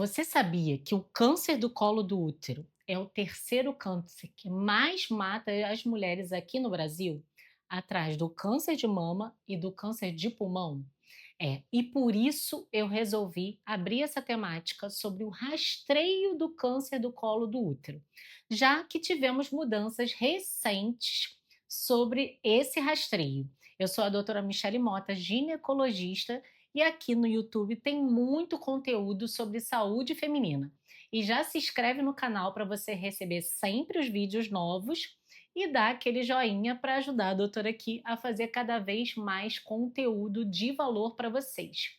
Você sabia que o câncer do colo do útero é o terceiro câncer que mais mata as mulheres aqui no Brasil? Atrás do câncer de mama e do câncer de pulmão? E por isso eu resolvi abrir essa temática sobre o rastreio do câncer do colo do útero, já que tivemos mudanças recentes sobre esse rastreio. Eu sou a doutora Michele Mota, ginecologista, e aqui no YouTube tem muito conteúdo sobre saúde feminina. E já se inscreve no canal para você receber sempre os vídeos novos e dar aquele joinha para ajudar a doutora aqui a fazer cada vez mais conteúdo de valor para vocês.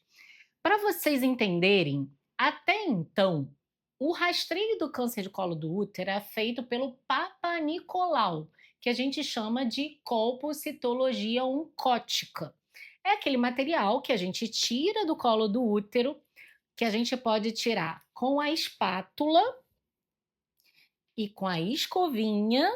Para vocês entenderem, até então, o rastreio do câncer de colo do útero é feito pelo Papa Nicolau, que a gente chama de colpocitologia oncótica. É aquele material que a gente tira do colo do útero, que a gente pode tirar com a espátula e com a escovinha,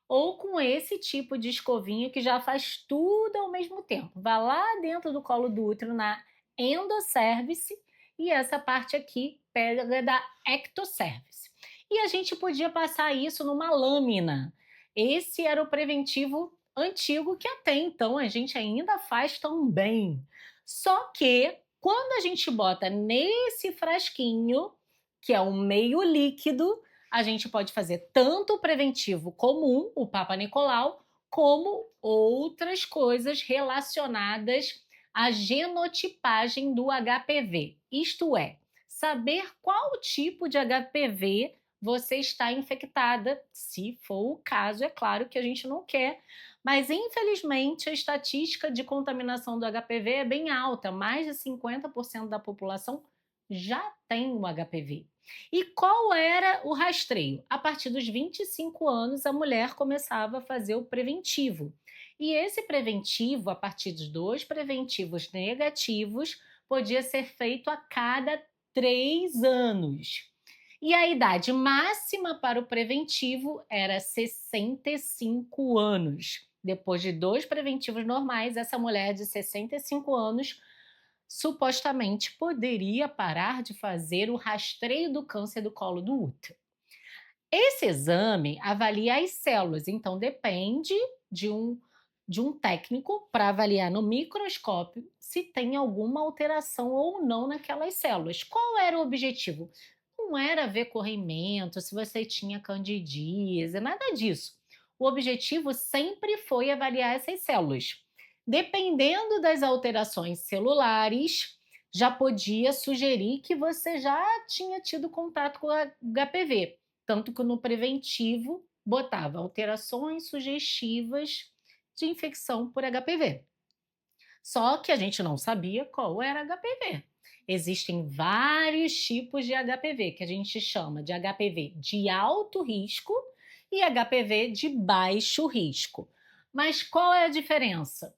ou com esse tipo de escovinha que já faz tudo ao mesmo tempo. Vai lá dentro do colo do útero, na endoscérvice, e essa parte aqui pega da ectocérvice. E a gente podia passar isso numa lâmina. Esse era o preventivo antigo que até então a gente ainda faz também. Só que quando a gente bota nesse frasquinho, que é um meio líquido, a gente pode fazer tanto o preventivo comum, o Papa Nicolau, como outras coisas relacionadas à genotipagem do HPV. Isto é, saber qual tipo de HPV você está infectada, se for o caso, é claro que a gente não quer, mas infelizmente a estatística de contaminação do HPV é bem alta, mais de 50% da população já tem o HPV. E qual era o rastreio? A partir dos 25 anos, a mulher começava a fazer o preventivo. E esse preventivo, a partir dos 2 preventivos negativos, podia ser feito a cada 3 anos. E a idade máxima para o preventivo era 65 anos. Depois de 2 preventivos normais, essa mulher de 65 anos supostamente poderia parar de fazer o rastreio do câncer do colo do útero. Esse exame avalia as células, então depende de um técnico para avaliar no microscópio se tem alguma alteração ou não naquelas células. Qual era o objetivo? Não era ver corrimento, se você tinha candidíase, nada disso. O objetivo sempre foi avaliar essas células. Dependendo das alterações celulares, já podia sugerir que você já tinha tido contato com a HPV. Tanto que no preventivo botava alterações sugestivas de infecção por HPV. Só que a gente não sabia qual era HPV. Existem vários tipos de HPV, que a gente chama de HPV de alto risco e HPV de baixo risco. Mas qual é a diferença?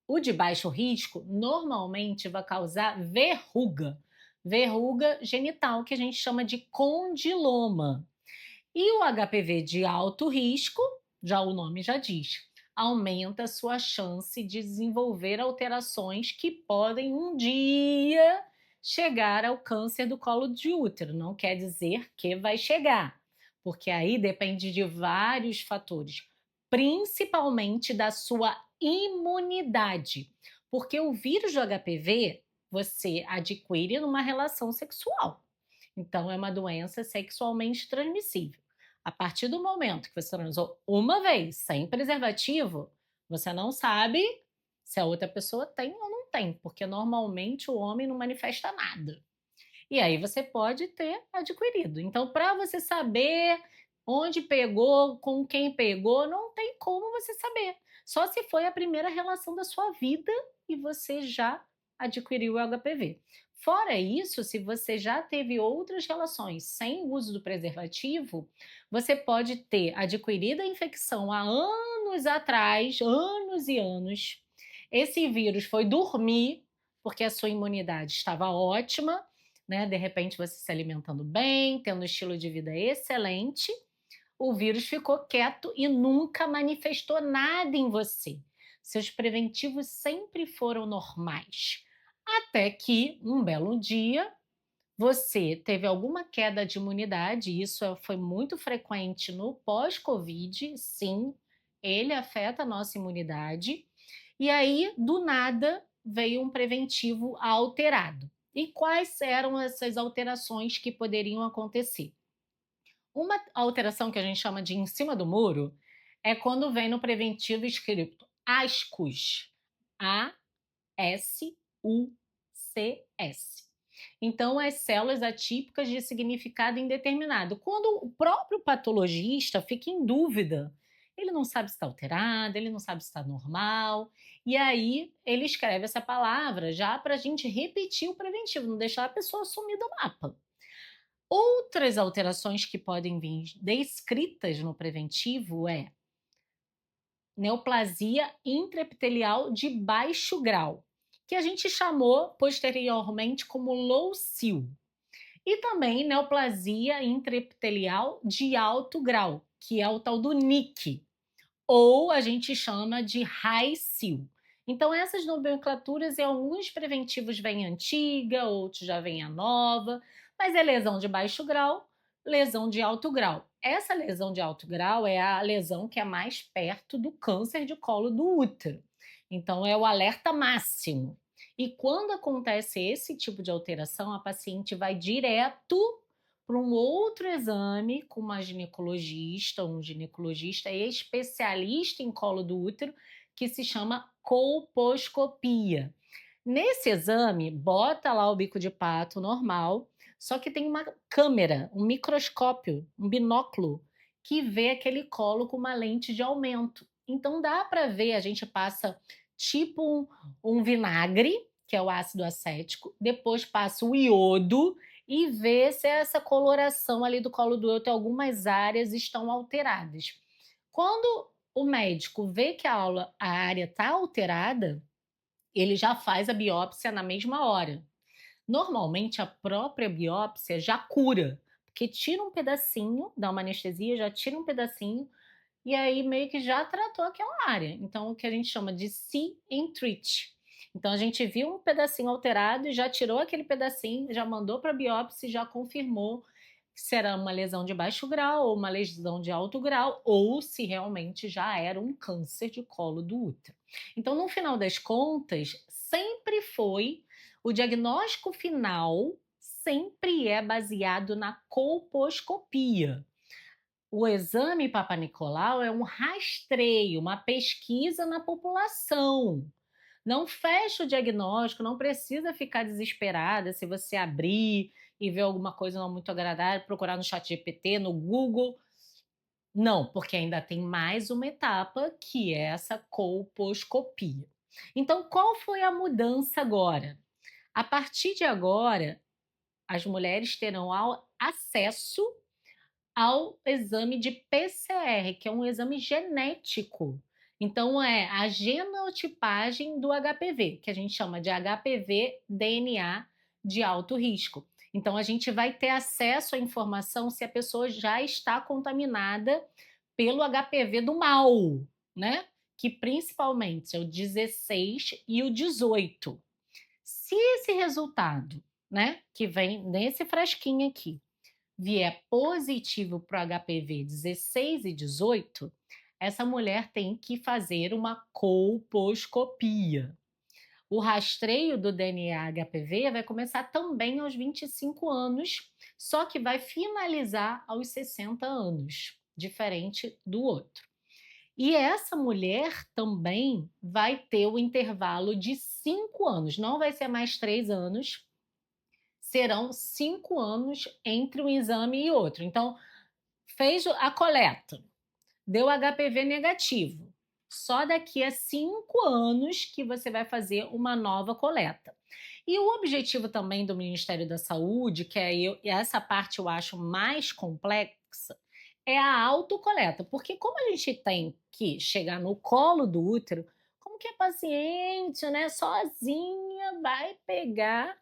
O de baixo risco normalmente vai causar verruga genital, que a gente chama de condiloma. E o HPV de alto risco, já o nome já diz, aumenta a sua chance de desenvolver alterações que podem um dia chegar ao câncer do colo de útero. Não quer dizer que vai chegar, porque aí depende de vários fatores, principalmente da sua imunidade, porque o vírus do HPV você adquire numa relação sexual. Então, é uma doença sexualmente transmissível. A partir do momento que você transou uma vez sem preservativo, você não sabe se a outra pessoa tem ou não tem, porque normalmente o homem não manifesta nada. E aí você pode ter adquirido. Então, para você saber onde pegou, com quem pegou, não tem como você saber. Só se foi a primeira relação da sua vida e você já adquiriu o HPV. Fora isso, se você já teve outras relações sem o uso do preservativo, você pode ter adquirido a infecção há anos atrás, anos e anos. Esse vírus foi dormir, porque a sua imunidade estava ótima, né? De repente você se alimentando bem, tendo um estilo de vida excelente, o vírus ficou quieto e nunca manifestou nada em você. Seus preventivos sempre foram normais. Até que, um belo dia, você teve alguma queda de imunidade, isso foi muito frequente no pós-Covid, sim, ele afeta a nossa imunidade, e aí, do nada, veio um preventivo alterado. E quais eram essas alterações que poderiam acontecer? Uma alteração que a gente chama de em cima do muro é quando vem no preventivo escrito ASCUS, ASUCS. Então, as células atípicas de significado indeterminado. Quando o próprio patologista fica em dúvida, ele não sabe se está alterado, ele não sabe se está normal, e aí ele escreve essa palavra já para a gente repetir o preventivo, não deixar a pessoa sumir do mapa. Outras alterações que podem vir descritas no preventivo é neoplasia intraepitelial de baixo grau, que a gente chamou posteriormente como low-SIL, e também neoplasia intraepitelial de alto grau, que é o tal do NIC, ou a gente chama de high-SIL. Então, essas nomenclaturas, em alguns preventivos vem antiga, outros já vem a nova, mas é lesão de baixo grau, lesão de alto grau. Essa lesão de alto grau é a lesão que é mais perto do câncer de colo do útero. Então, é o alerta máximo. E quando acontece esse tipo de alteração, a paciente vai direto para um outro exame com uma ginecologista, um ginecologista especialista em colo do útero, que se chama colposcopia. Nesse exame, bota lá o bico de pato normal, só que tem uma câmera, um microscópio, um binóculo, que vê aquele colo com uma lente de aumento. Então dá para ver, a gente passa tipo um vinagre, que é o ácido acético, depois passa o iodo e vê se essa coloração ali do colo do útero, algumas áreas estão alteradas. Quando o médico vê que a área está alterada, ele já faz a biópsia na mesma hora. Normalmente, a própria biópsia já cura, porque tira um pedacinho, dá uma anestesia, já tira um pedacinho, e aí meio que já tratou aquela área. Então, o que a gente chama de see and treat. Então, a gente viu um pedacinho alterado e já tirou aquele pedacinho, já mandou para a biópsia e já confirmou se será uma lesão de baixo grau ou uma lesão de alto grau, ou se realmente já era um câncer de colo do útero. Então, no final das contas, sempre foi o diagnóstico final, sempre é baseado na colposcopia. O exame Papa Nicolau é um rastreio, uma pesquisa na população. Não fecha o diagnóstico, não precisa ficar desesperada se você abrir e ver alguma coisa não muito agradável, procurar no chat GPT, no Google. Não, porque ainda tem mais uma etapa, que é essa colposcopia. Então, qual foi a mudança agora? A partir de agora, as mulheres terão acesso ao exame de PCR, que é um exame genético. Então, é a genotipagem do HPV, que a gente chama de HPV DNA de alto risco. Então, a gente vai ter acesso à informação se a pessoa já está contaminada pelo HPV do mal, né? Que principalmente é o 16 e o 18. Se esse resultado, né, que vem nesse frasquinho aqui, vier positivo para o HPV 16 e 18, essa mulher tem que fazer uma colposcopia. O rastreio do DNA HPV vai começar também aos 25 anos, só que vai finalizar aos 60 anos, diferente do outro. E essa mulher também vai ter o intervalo de 5 anos, não vai ser mais 3 anos, serão 5 anos entre um exame e outro. Então, fez a coleta, deu HPV negativo. Só daqui a 5 anos que você vai fazer uma nova coleta. E o objetivo também do Ministério da Saúde, que essa parte eu acho mais complexa, é a autocoleta. Porque como a gente tem que chegar no colo do útero, como que a paciente, né, sozinha vai pegar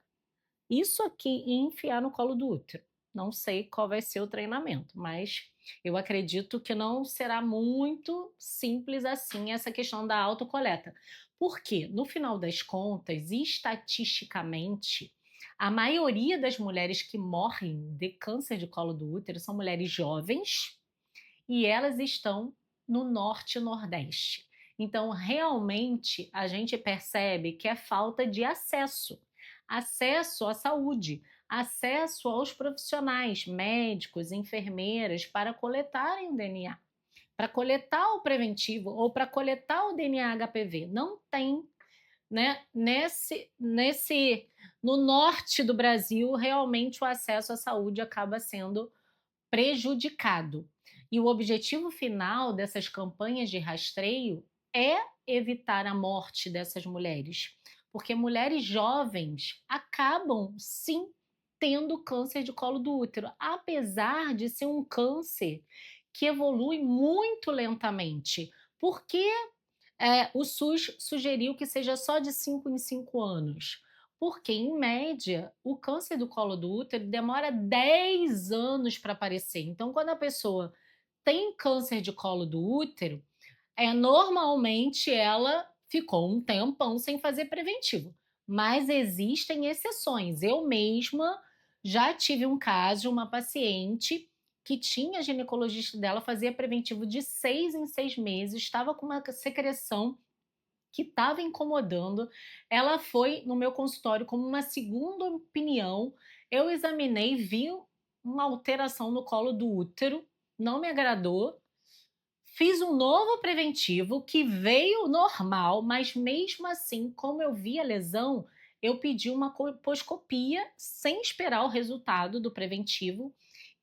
isso aqui e enfiar no colo do útero? Não sei qual vai ser o treinamento, mas eu acredito que não será muito simples assim essa questão da autocoleta. Porque, no final das contas, estatisticamente, A maioria das mulheres que morrem de câncer de colo do útero são mulheres jovens e elas estão no norte e nordeste. Então, realmente, a gente percebe que é falta de acesso, acesso à saúde, acesso aos profissionais, médicos, enfermeiras, para coletarem o DNA, para coletar o preventivo ou para coletar o DNA HPV. Não tem, né? No norte do Brasil, realmente o acesso à saúde acaba sendo prejudicado. E o objetivo final dessas campanhas de rastreio é evitar a morte dessas mulheres, porque mulheres jovens acabam sim tendo câncer de colo do útero, apesar de ser um câncer que evolui muito lentamente. Porque o SUS sugeriu que seja só de 5 em 5 anos. Porque, em média, o câncer do colo do útero demora 10 anos para aparecer. Então, quando a pessoa tem câncer de colo do útero, normalmente ela ficou um tempão sem fazer preventivo. Mas existem exceções. Eu mesma já tive um caso de uma paciente que tinha ginecologista dela, fazia preventivo de 6 em 6 meses, estava com uma secreção que estava incomodando. Ela foi no meu consultório como uma segunda opinião. Eu examinei, vi uma alteração no colo do útero, não me agradou. Fiz um novo preventivo que veio normal, mas mesmo assim, como eu vi a lesão, eu pedi uma colposcopia sem esperar o resultado do preventivo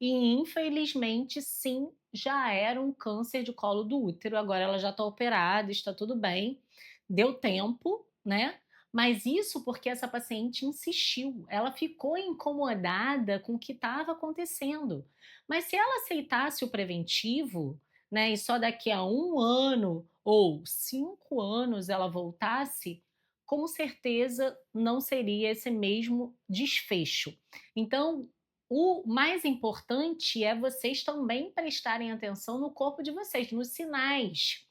e infelizmente sim, já era um câncer de colo do útero. Agora ela já está operada, está tudo bem, deu tempo, né? Mas isso porque essa paciente insistiu, ela ficou incomodada com o que estava acontecendo. Mas se ela aceitasse o preventivo, né, e só daqui a 1 ano ou 5 anos ela voltasse, com certeza não seria esse mesmo desfecho. Então, o mais importante é vocês também prestarem atenção no corpo de vocês, nos sinais.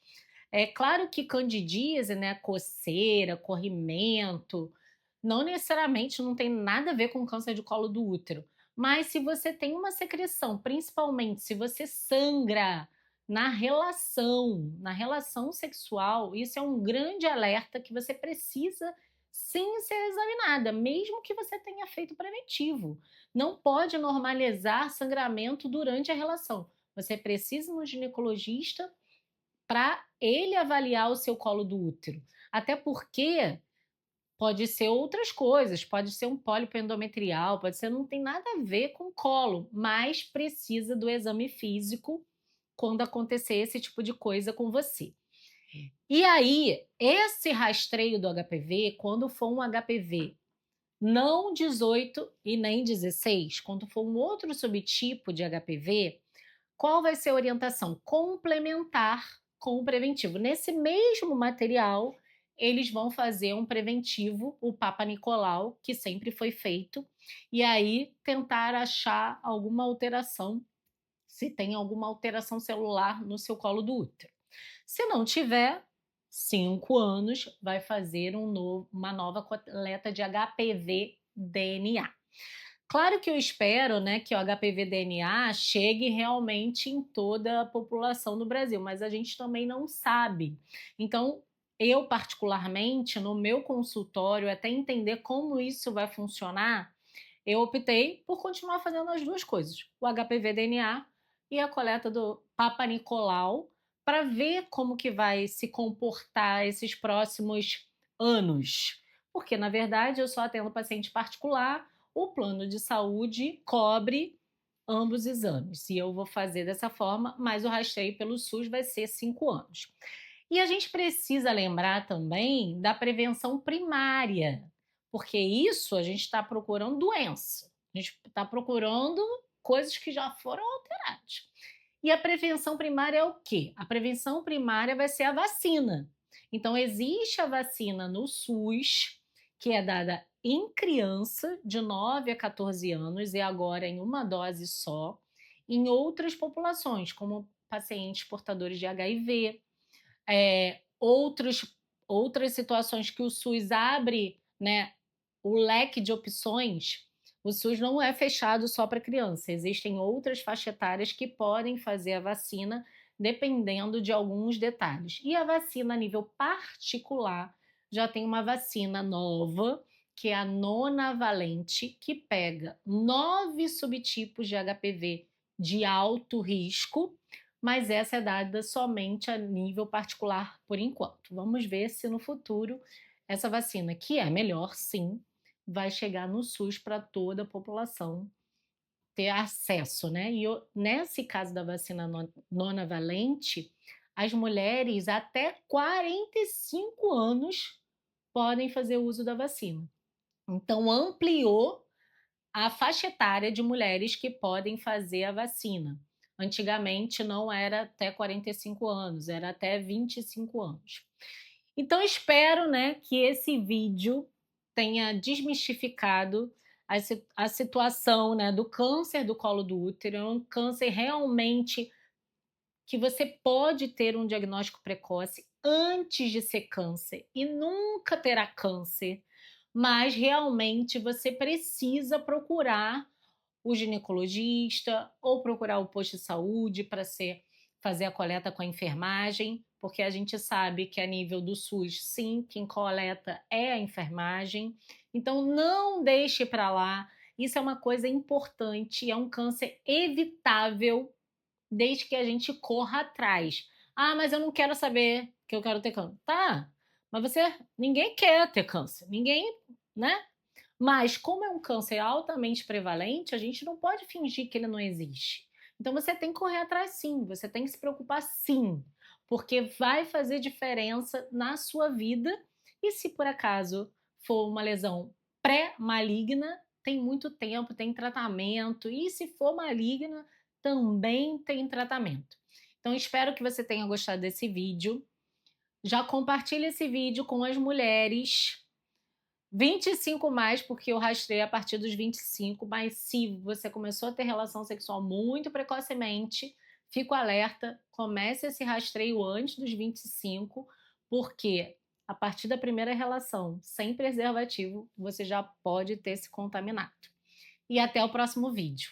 É claro que candidíase, né, coceira, corrimento, não necessariamente não tem nada a ver com câncer de colo do útero. Mas se você tem uma secreção, principalmente se você sangra na relação sexual, isso é um grande alerta que você precisa sim ser examinada, mesmo que você tenha feito preventivo. Não pode normalizar sangramento durante a relação. Você precisa ir no ginecologista para ele avaliar o seu colo do útero. Até porque pode ser outras coisas, pode ser um pólipo endometrial, pode ser, não tem nada a ver com colo, mas precisa do exame físico quando acontecer esse tipo de coisa com você. E aí, esse rastreio do HPV, quando for um HPV não 18 e nem 16, quando for um outro subtipo de HPV, qual vai ser a orientação? Complementar com o preventivo. Nesse mesmo material, eles vão fazer um preventivo, o Papa Nicolau, que sempre foi feito, e aí tentar achar alguma alteração, se tem alguma alteração celular no seu colo do útero. Se não tiver, 5 anos, vai fazer uma nova coleta de HPV DNA. Claro que eu espero, né, que o HPV DNA chegue realmente em toda a população do Brasil, mas a gente também não sabe. Então, eu particularmente, no meu consultório, até entender como isso vai funcionar, eu optei por continuar fazendo as duas coisas, o HPV DNA e a coleta do Papa Nicolau, para ver como que vai se comportar esses próximos anos. Porque, na verdade, eu só atendo paciente particular, o plano de saúde cobre ambos os exames. E eu vou fazer dessa forma, mas o rastreio pelo SUS vai ser 5 anos. E a gente precisa lembrar também da prevenção primária, porque isso a gente está procurando doença, a gente está procurando coisas que já foram alteradas. E a prevenção primária é o quê? A prevenção primária vai ser a vacina. Então, existe a vacina no SUS, que é dada em criança de 9 a 14 anos e agora em uma dose só, em outras populações, como pacientes portadores de HIV, outras situações que o SUS abre, né, o leque de opções, o SUS não é fechado só para criança, existem outras faixas etárias que podem fazer a vacina, dependendo de alguns detalhes. E a vacina a nível particular, já tem uma vacina nova, que é a nonavalente, que pega 9 subtipos de HPV de alto risco, mas essa é dada somente a nível particular por enquanto. Vamos ver se no futuro essa vacina, que é melhor sim, vai chegar no SUS para toda a população ter acesso, né? E nesse caso da vacina nonavalente, as mulheres até 45 anos podem fazer uso da vacina. Então, ampliou a faixa etária de mulheres que podem fazer a vacina. Antigamente não era até 45 anos, era até 25 anos. Então espero, né, que esse vídeo tenha desmistificado a situação, né, do câncer do colo do útero. É um câncer realmente que você pode ter um diagnóstico precoce antes de ser câncer e nunca terá câncer, mas realmente você precisa procurar o ginecologista ou procurar o posto de saúde para fazer a coleta com a enfermagem, porque a gente sabe que a nível do SUS, sim, quem coleta é a enfermagem. Então não deixe para lá. Isso é uma coisa importante, é um câncer evitável desde que a gente corra atrás. Ah, mas eu não quero saber que eu quero ter câncer. Tá, mas ninguém quer ter câncer, ninguém, né? Mas como é um câncer altamente prevalente, a gente não pode fingir que ele não existe. Então você tem que correr atrás sim, você tem que se preocupar sim, porque vai fazer diferença na sua vida. E se por acaso for uma lesão pré-maligna, tem muito tempo, tem tratamento, e se for maligna, também tem tratamento. Então espero que você tenha gostado desse vídeo. Já compartilhe esse vídeo com as mulheres 25 mais, porque eu rastrei a partir dos 25, mas se você começou a ter relação sexual muito precocemente, fico alerta, comece esse rastreio antes dos 25, porque a partir da primeira relação sem preservativo, você já pode ter se contaminado. E até o próximo vídeo.